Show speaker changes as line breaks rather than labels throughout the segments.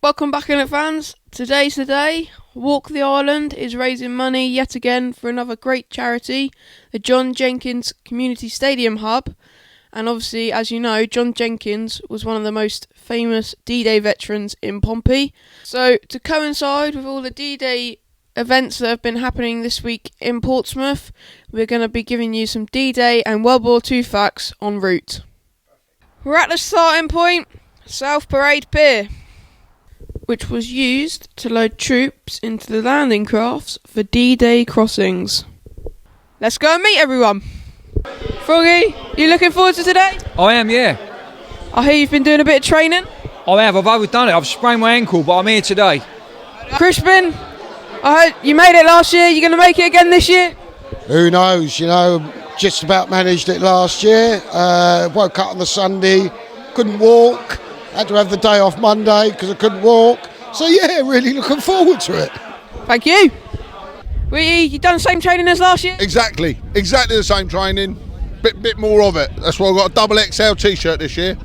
Welcome back in it, fans. Today's the day. Walk the Island is raising money yet again for another great charity, the John Jenkins Community Stadium Hub. And obviously, as you know, John Jenkins was one of the most famous D-Day veterans in Pompey. So to coincide with all the D-Day events that have been happening this week in Portsmouth, we're going to be giving you some D-Day and World War II facts en route. We're at the starting point, South Parade Pier, which was used to load troops into the landing crafts for D-Day crossings. Let's go and meet everyone. Froggy, you looking forward to today?
I am, yeah.
I hear you've been doing a bit of training.
I have, I've overdone it. I've sprained my ankle, but I'm here today.
Crispin, I heard you made it last year. You going to make it again this year?
Who knows, just about managed it last year. Woke up on the Sunday, couldn't walk. Had to have the day off Monday because I couldn't walk. So yeah, really looking forward to it.
Thank you. You done the same training as last year?
Exactly the same training. Bit more of it. That's why I've got a double XL t-shirt this year.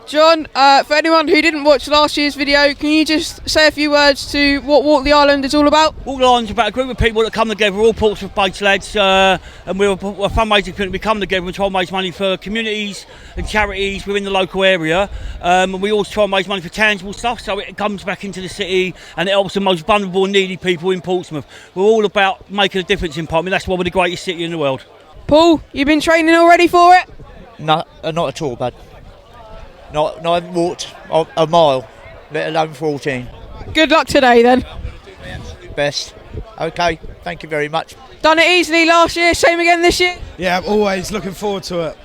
John, for anyone who didn't watch last year's video, can you just say a few words to what Walk the Island is all about?
Walk the Island's about a group of people that come together, all Portsmouth-based lads, and we're a fundraising community. We come together and try and raise money for communities and charities within the local area, and we also try and raise money for tangible stuff, so it comes back into the city and it helps the most vulnerable and needy people in Portsmouth. We're all about making a difference in Pompey. That's why we're the greatest city in the world.
Paul, you been training already for it?
No, not at all, bud. I haven't walked a mile, let alone 14.
Good luck today then.
Best. Okay, thank you very much.
Done it easily last year, same again this year?
Yeah, I'm always looking forward to it.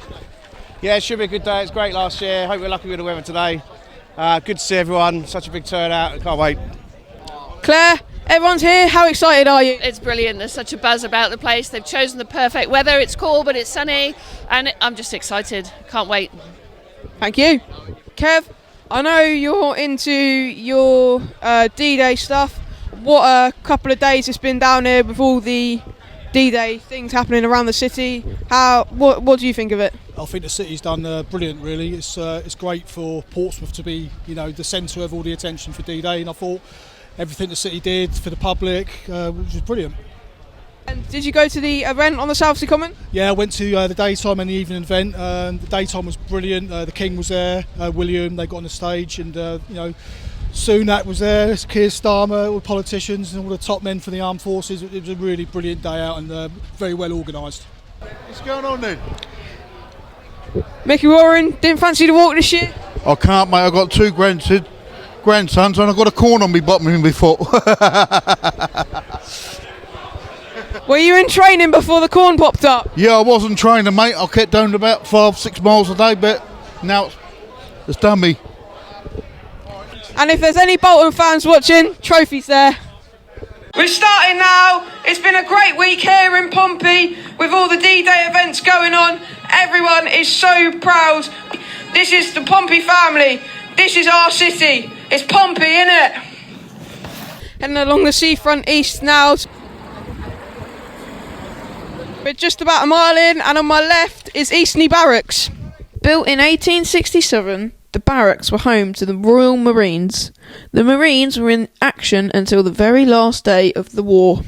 Yeah, it should be a good day. It's great last year. Hope we're lucky with the weather today. Good to see everyone. Such a big turnout. I can't wait.
Claire, everyone's here. How excited are you?
It's brilliant. There's such a buzz about the place. They've chosen the perfect weather. It's cool, but it's sunny. And I'm just excited. Can't wait.
Thank you. Kev, I know you're into your D-Day stuff. What a couple of days it's been down here with all the D-Day things happening around the city. What do you think of it?
I think the city's done brilliant, really. It's great for Portsmouth to be, the centre of all the attention for D-Day, and I thought everything the city did for the public was brilliant.
And did you go to the event on the South Sea Common?
Yeah, I went to the daytime and the evening event. The daytime was brilliant. The King was there, William, they got on the stage, and Sunak was there, Keir Starmer, all the politicians and all the top men for the armed forces. It was a really brilliant day out and very well organised.
What's going on then?
Mickey Warren, didn't fancy the walk this year?
I can't, mate. I've got two grandsons and I've got a corn on me bottom in my foot.
Were you in training before the corn popped up?
Yeah, I wasn't training, mate. I kept down to about 5-6 miles a day, but now it's done me.
And if there's any Bolton fans watching, trophies there. We're starting now. It's been a great week here in Pompey with all the D-Day events going on. Everyone is so proud. This is the Pompey family. This is our city. It's Pompey, innit? Heading along the seafront east now. We're just about a mile in, and on my left is Eastney Barracks. Built in 1867, the barracks were home to the Royal Marines. The Marines were in action until the very last day of the war.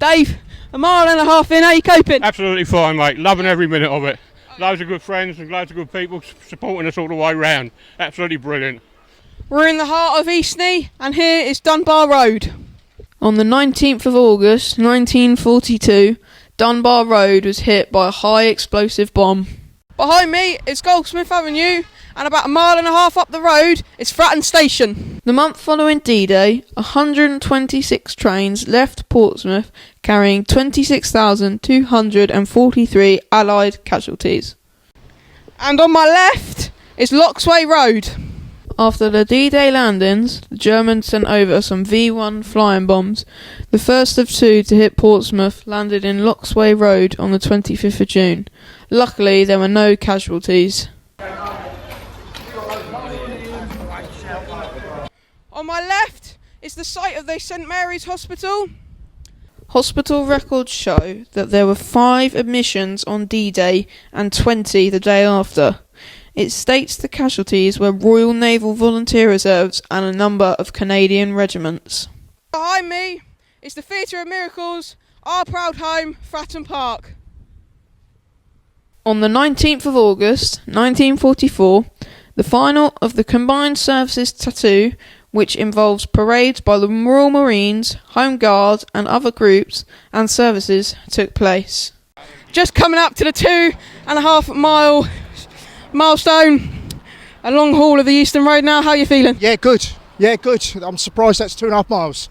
Dave, a mile and a half in, how are you coping?
Absolutely fine, mate. Loving every minute of it. Loads of good friends and loads of good people supporting us all the way round. Absolutely brilliant.
We're in the heart of Eastney, and here is Dunbar Road. On the 19th of August, 1942, Dunbar Road was hit by a high explosive bomb. Behind me is Goldsmith Avenue, and about a mile and a half up the road is Fratton Station. The month following D-Day, 126 trains left Portsmouth carrying 26,243 Allied casualties. And on my left is Loxway Road. After the D-Day landings, the Germans sent over some V-1 flying bombs. The first of two to hit Portsmouth landed in Loxway Road on the 25th of June. Luckily, there were no casualties. On my left is the site of the St Mary's Hospital. Hospital records show that there were 5 admissions on D-Day and 20 the day after. It states the casualties were Royal Naval Volunteer Reserves and a number of Canadian regiments. Behind me is the Theatre of Miracles, our proud home, Fratton Park. On the 19th of August 1944, the final of the Combined Services Tattoo, which involves parades by the Royal Marines, Home Guard and other groups and services, took place. Just coming up to the 2.5 mile milestone, a long haul of the Eastern Road now. How are you feeling?
Yeah, good. Yeah, good. I'm surprised that's 2.5 miles.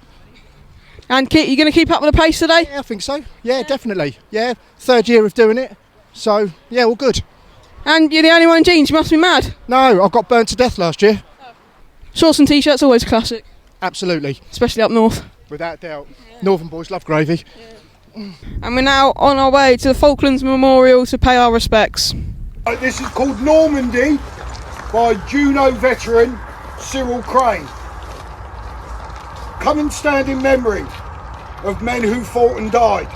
And you going to keep up with the pace today?
Yeah, I think so. Yeah, definitely. Yeah, 3rd year of doing it. So, yeah, all good.
And you're the only one in jeans, you must be mad.
No, I got burnt to death last year.
Shorts and t-shirts, always classic.
Absolutely.
Especially up north.
Without doubt. Yeah. Northern boys love gravy.
Yeah. And we're now on our way to the Falklands Memorial to pay our respects.
This is called Normandy by Juno veteran Cyril Crane. Come and stand in memory of men who fought and died.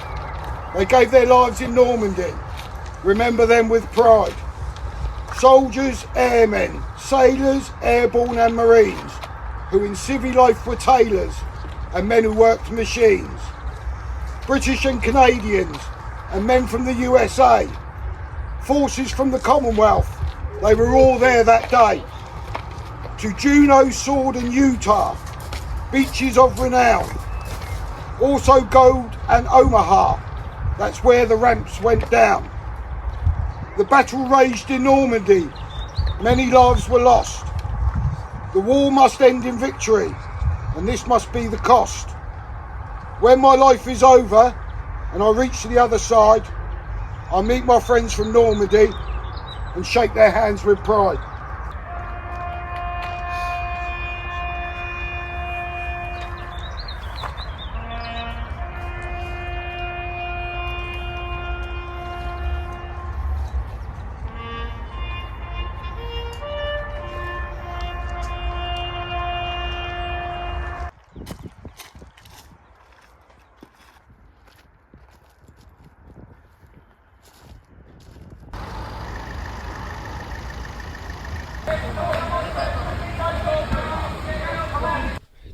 They gave their lives in Normandy. Remember them with pride. Soldiers, airmen, sailors, airborne and marines, who in civvy life were tailors and men who worked machines. British and Canadians and men from the USA. Forces from the Commonwealth, they were all there that day. To Juneau, Sword and Utah, beaches of renown. Also Gold and Omaha, that's where the ramps went down. The battle raged in Normandy, many lives were lost. The war must end in victory, and this must be the cost. When my life is over, and I reach to the other side, I'll meet my friends from Normandy, and shake their hands with pride.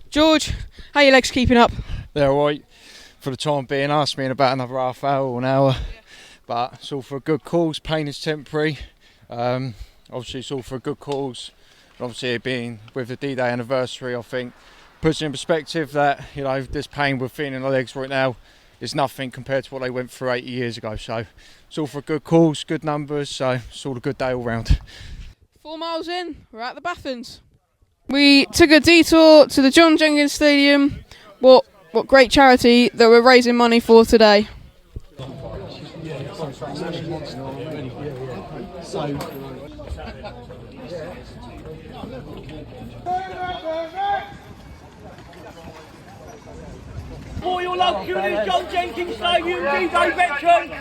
George, how are your legs keeping up?
They're alright for the time being. Asked me in about another half hour or an hour, but it's all for a good cause. Pain is temporary. Obviously it's all for a good cause. And obviously it being with the D-Day anniversary, I think puts in perspective that, you know, this pain we're feeling in our legs right now is nothing compared to what they went through 80 years ago. So it's all for a good cause, good numbers, so it's all a good day all round.
4 miles in, we're at the Baffins. We took a detour to the John Jenkins Stadium. What great charity that we're raising money for today.
For your love, John Jenkins Stadium, D-Day veteran.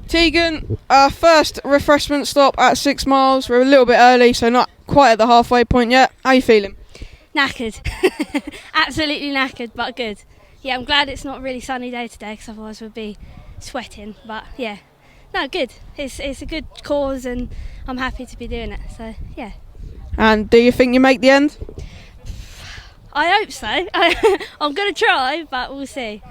Tegan, our first refreshment stop at 6 miles. We're a little bit early, so not quite at the halfway point yet. How are you feeling?
Knackered. Absolutely knackered, but good. Yeah, I'm glad it's not a really sunny day today, because otherwise we'd be sweating. But yeah, no, good. It's a good cause, and I'm happy to be doing it. So yeah.
And do you think you make the end?
I hope so. I'm going to try, but we'll see.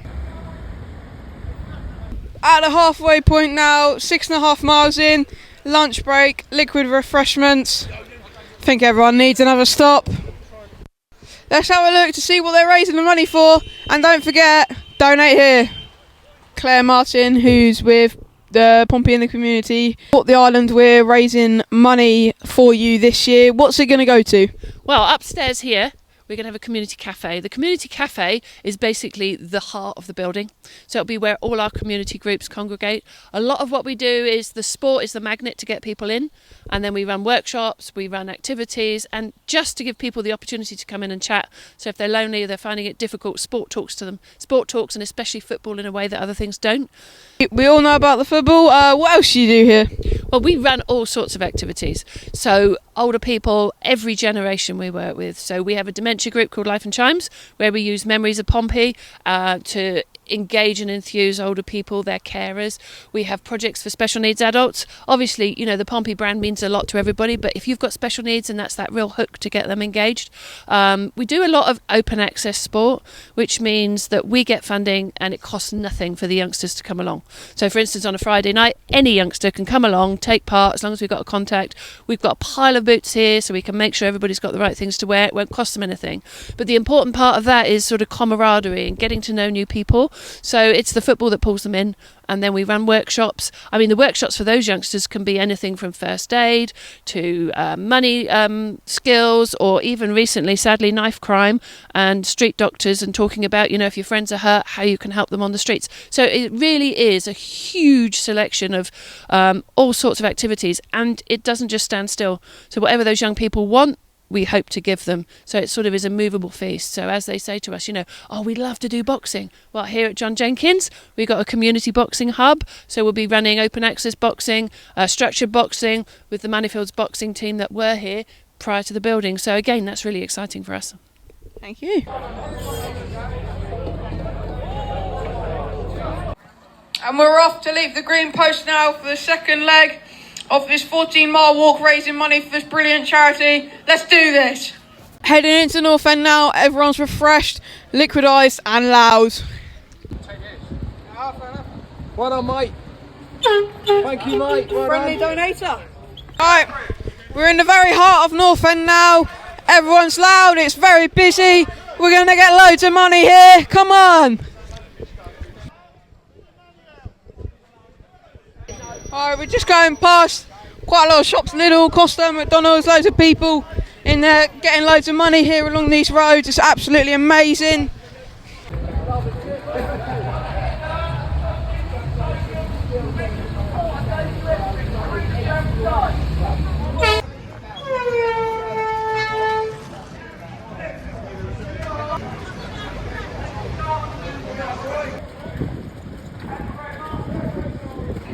At the halfway point now, 6.5 miles in, lunch break, liquid refreshments. I think everyone needs another stop. Let's have a look to see what they're raising the money for, and don't forget, donate here. Claire Martin, who's with the Pompey in the community. What the island we're raising money for you this year. What's it going to go to?
Well, upstairs here, we're going to have a community cafe. The community cafe is basically the heart of the building. So it'll be where all our community groups congregate. A lot of what we do is the sport is the magnet to get people in. And then we run workshops, we run activities, and just to give people the opportunity to come in and chat. So if they're lonely or they're finding it difficult, sport talks to them. Sport talks, and especially football, in a way that other things don't.
We all know about the football. What else do you do here?
Well, we run all sorts of activities. So older people, every generation we work with. So we have a dementia group called Life and Chimes, where we use memories of Pompey to engage and enthuse older people, their carers. We have projects for special needs adults. Obviously, you know, the Pompey brand means a lot to everybody, but if you've got special needs, and that's that real hook to get them engaged. We do a lot of open access sport, which means that we get funding and it costs nothing for the youngsters to come along. So for instance, on a Friday night, any youngster can come along, take part, as long as we've got a contact. We've got a pile of boots here so we can make sure everybody's got the right things to wear. It won't cost them anything. But the important part of that is sort of camaraderie and getting to know new people. So it's the football that pulls them in, and then we run workshops. I mean, the workshops for those youngsters can be anything from first aid to money skills, or even recently, sadly, knife crime and street doctors, and talking about, you know, if your friends are hurt, how you can help them on the streets. So it really is a huge selection of all sorts of activities, and it doesn't just stand still. So whatever those young people want, we hope to give them. So it sort of is a movable feast. So as they say to us, you know, oh, we'd love to do boxing. Well, here at John Jenkins, we've got a community boxing hub. So we'll be running open access boxing, structured boxing with the Manifields boxing team that were here prior to the building. So again, that's really exciting for us.
Thank you. And we're off to leave the green post now for the second leg of this 14-mile walk, raising money for this brilliant charity. Let's do this. Heading into North End now. Everyone's refreshed, liquidised and loud.
Well done, mate. Thank you, mate. Well
Friendly donator. Right, we're in the very heart of North End now. Everyone's loud, it's very busy. We're going to get loads of money here. Come on. Alright, we're just going past quite a lot of shops, Lidl, Costa, McDonald's, loads of people in there getting loads of money here along these roads. It's absolutely amazing.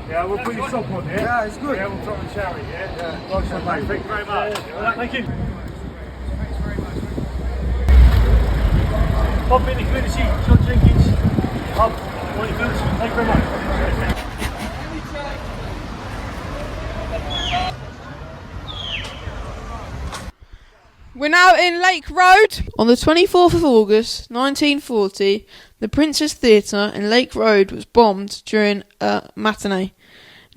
Yeah, we'll put your sock on here. Yeah, it's good. Yeah, we'll try and shower it, yeah? Nice one, mate. Thank you very much. Thank you. Thanks very much. Pompey in the community, John Jenkins Hub, Falklands. Thank you very much.
We're now in Lake Road. On the 24th of August 1940, the Princess Theatre in Lake Road was bombed during a matinee.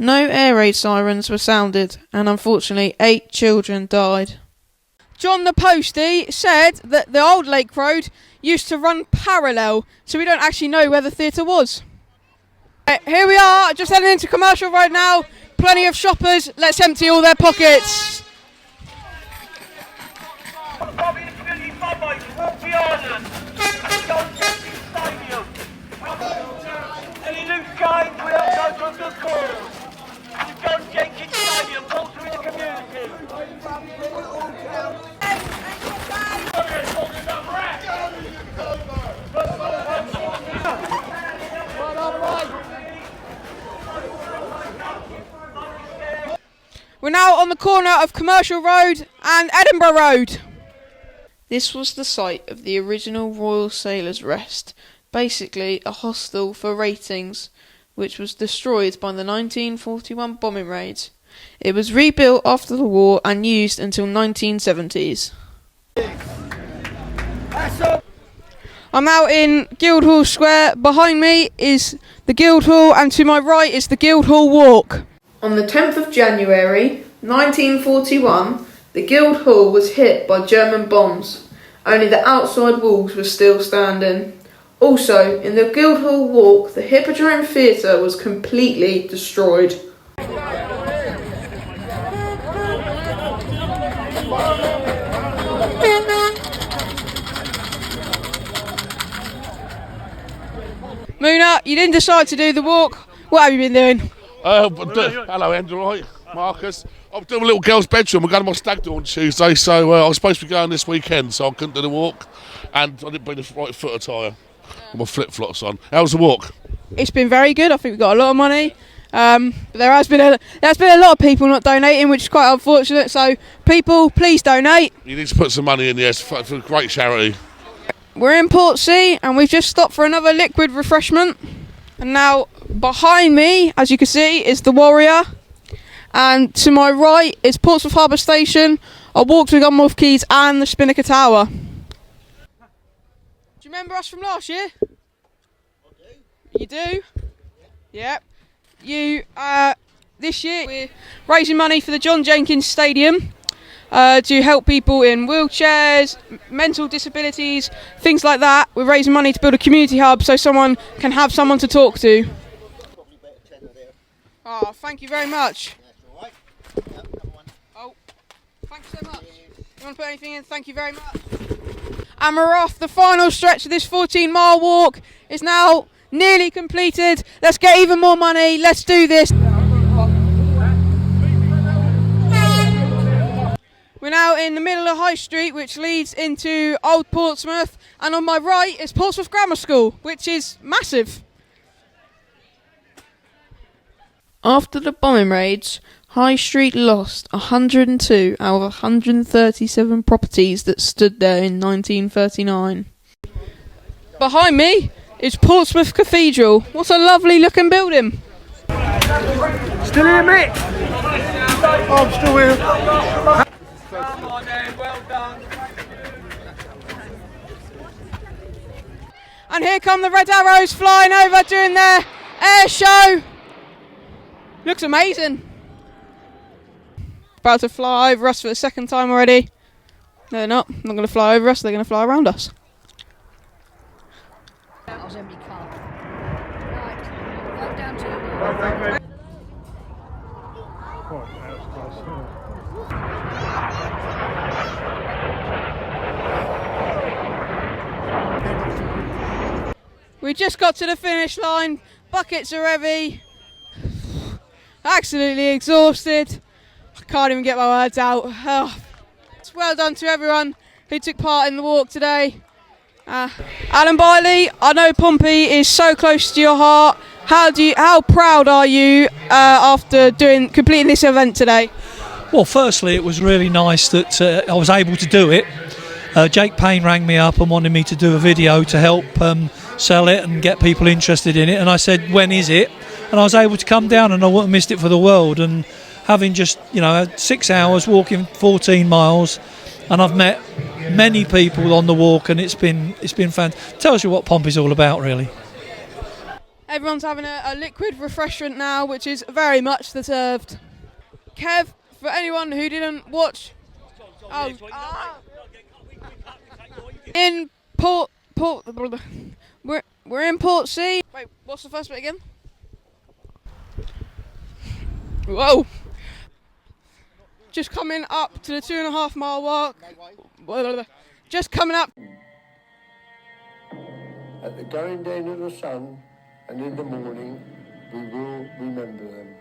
No air raid sirens were sounded, and unfortunately 8 children died. John the Postie said that the old Lake Road used to run parallel, so we don't actually know where the theatre was. Here we are, just heading into Commercial Road now. Plenty of shoppers, let's empty all their pockets.
Any loose coins will go to a good cause. The John Jenkins Stadium, Portsmouth community.
We're now on the corner of Commercial Road and Edinburgh Road. This was the site of the original Royal Sailors' Rest, basically a hostel for ratings, which was destroyed by the 1941 bombing raids. It was rebuilt after the war and used until 1970s. I'm now in Guildhall Square. Behind me is the Guildhall, and to my right is the Guildhall Walk. On the 10th of January 1941, the Guildhall was hit by German bombs. Only the outside walls were still standing. Also, in the Guildhall Walk, the Hippodrome Theatre was completely destroyed. Moona, you didn't decide to do the walk. What have you been doing?
Hello, Andrew. Right, Marcus. I'm doing a little girl's bedroom. We're going to my stag do on Tuesday, so I was supposed to be going this weekend, so I couldn't do the walk, and I didn't bring the right foot attire with my flip-flops on. How was the walk?
It's been very good. I think we got a lot of money, But there's been a lot of people not donating, which is quite unfortunate. So people, please donate.
You need to put some money in, yes, for a great charity.
We're in Portsea and we've just stopped for another liquid refreshment. And now behind me, as you can see, is the Warrior. And to my right is Portsmouth Harbour Station, I walked with Gunmouth Quays and the Spinnaker Tower. Do you remember us from last year? You do? Yep. This year we're raising money for the John Jenkins Stadium to help people in wheelchairs, mental disabilities, things like that. We're raising money to build a community hub so someone can have someone to talk to. Oh, thank you very much. Oh, thank you so much. You want to put anything in? Thank you very much. And we're off. The final stretch of this 14-mile walk is now nearly completed. Let's get even more money. Let's do this. We're now in the middle of High Street, which leads into Old Portsmouth. And on my right is Portsmouth Grammar School, which is massive. After the bombing raids, High Street lost 102 out of 137 properties that stood there in 1939. Behind me is Portsmouth Cathedral. What a lovely looking building.
Still here, mate? Oh, I'm still here.
Come on then, well done.
And here come the Red Arrows flying over doing their air show. Looks amazing. About to fly over us for the second time already. No, they're not. Not going to fly over us, they're going to fly around us. We just got to the finish line. Buckets are heavy. Absolutely exhausted. I can't even get my words out. Oh. It's well done to everyone who took part in the walk today. Alan Biley, I know Pompey is so close to your heart. How proud are you after completing this event today?
Well, firstly, it was really nice that I was able to do it. Jake Payne rang me up and wanted me to do a video to help sell it and get people interested in it, and I said, when is it? And I was able to come down, and I wouldn't have missed it for the world. And having just 6 hours walking 14 miles, and I've met many people on the walk, and it's been fantastic. Tells you what Pompey's all about, really.
Everyone's having a liquid refreshment now, which is very much deserved. Kev, for anyone who didn't watch, in we're in Portsea. Wait, what's the first bit again? Whoa! Just coming up to the 2.5 mile walk. Just coming up.
At the going down of the sun and in the morning, we will remember them.